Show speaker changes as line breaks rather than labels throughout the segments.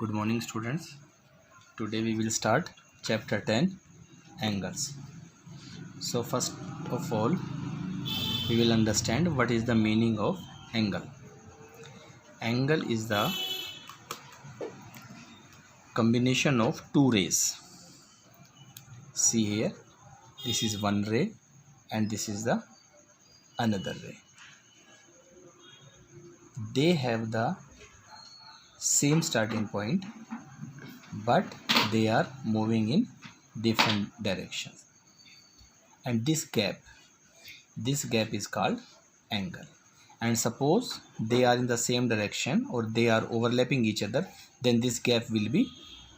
Good morning, students. Today we will start chapter 10, angles. So first of all, we will understand what is the meaning of angle. Angle is the combination of two rays. See here, this is one ray and this is the another ray. They have the same starting point, but they are moving in different directions, and this gap is called angle. And suppose they are in the same direction or they are overlapping each other, then this gap will be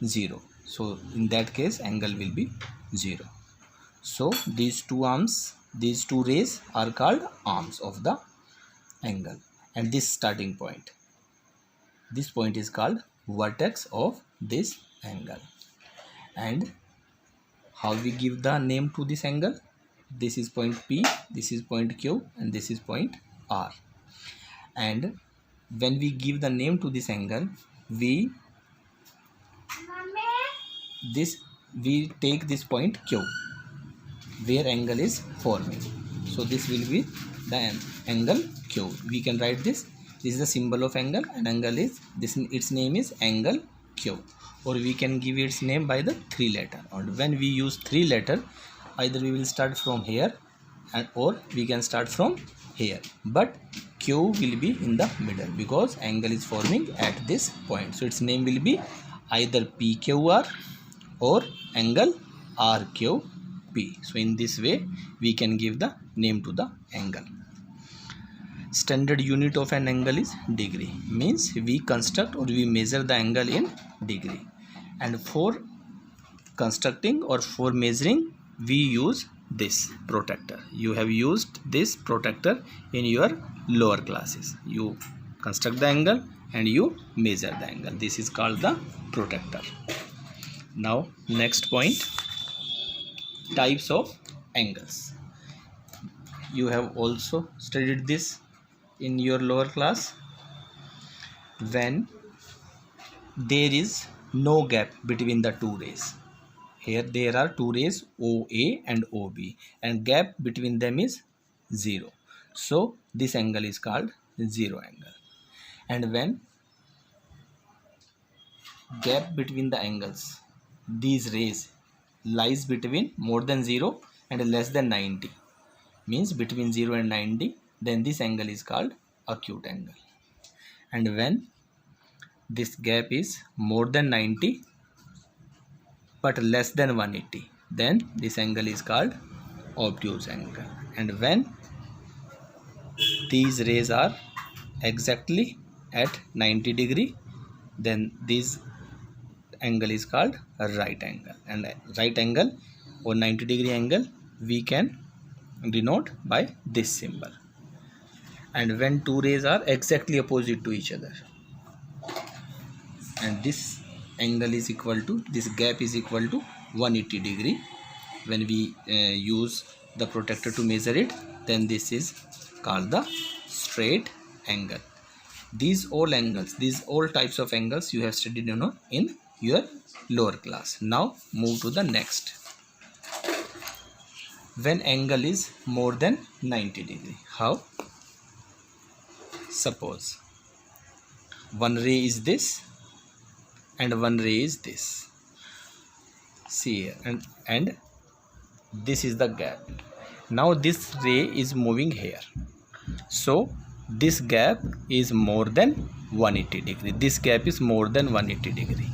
0. So in that case angle will be 0. So these two rays are called arms of the angle, and this starting point, this point is called vertex of this angle. And how we give the name to this angle? This is point P, this is point Q, and this is point R. And when we give the name to this angle, we take this point Q where angle is forming. So this will be the angle Q. We can write this. This is the symbol of angle, and angle is this. Its name is angle Q, or we can give its name by the 3 letter. And when we use 3 letter, either we will start from here or we can start from here, but Q will be in the middle because angle is forming at this point. So its name will be either PQR or angle RQP. So in this way we can give the name to the angle. Standard unit of an angle is degree, means we construct or we measure the angle in degree. And for constructing or for measuring, we use this protractor. You have used this protractor in your lower classes. You construct the angle and you measure the angle. This is called the protractor. Now next point, types of angles. You have also studied this in your lower class. When there is no gap between the two rays, here there are two rays OA and OB, and gap between them is 0. So this angle is called 0 angle. And when gap between the angles, these rays lies between more than 0 and less than 90, means between 0 and 90, then this angle is called acute angle. And when this gap is more than 90 but less than 180, then this angle is called obtuse angle. And when these rays are exactly at 90 degree, then this angle is called a right angle. And right angle or 90 degree angle we can denote by this symbol. And when two rays are exactly opposite to each other, and this angle is equal to, this gap is equal to 180 degree, when we use the protractor to measure it, then this is called the straight angle. These all angles, these all types of angles you have studied in your lower class. Now move to the next. When angle is more than 90 degree, how? Suppose one ray is this and one ray is this. See here, and this is the gap. Now this ray is moving here, so this gap is more than 180 degree. This gap is more than 180 degree.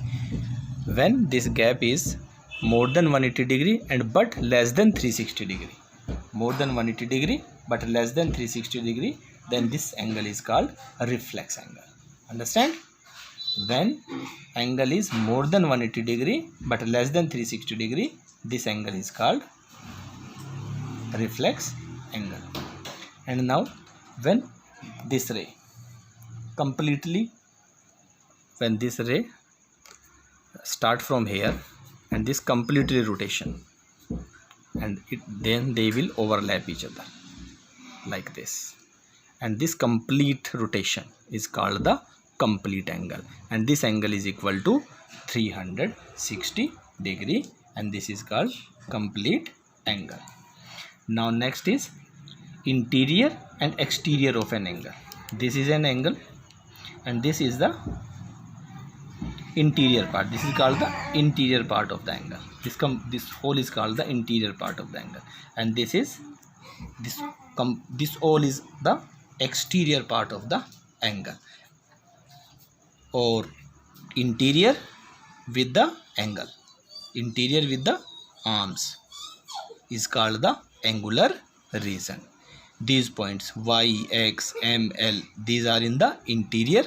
When this gap is more than 180 degree and but less than 360 degree, more than 180 degree but less than 360 degree, then this angle is called a reflex angle. Understand? When angle is more than 180 degree but less than 360 degree, this angle is called reflex angle. And now when this ray completely, when this ray start from here and this completely rotation, and then they will overlap each other like this, and this complete rotation is called the complete angle, and this angle is equal to 360 degree, and this is called complete angle. Now next is interior and exterior of an angle. This is an angle and this is the interior part. This is called the interior part of the angle. This hole is called the interior part of the angle, and this hole is the exterior part of the angle, or interior with the angle, interior with the arms is called the angular region. These points Y, X, M, L, these are in the interior.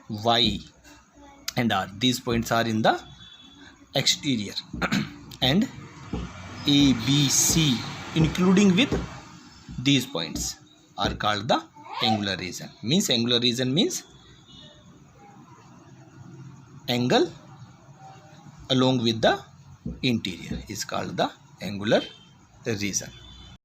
Y and R, these points are in the exterior. And A, B, C, including with these points, are called the angular region. Means angular region means angle along with the interior is called the angular region.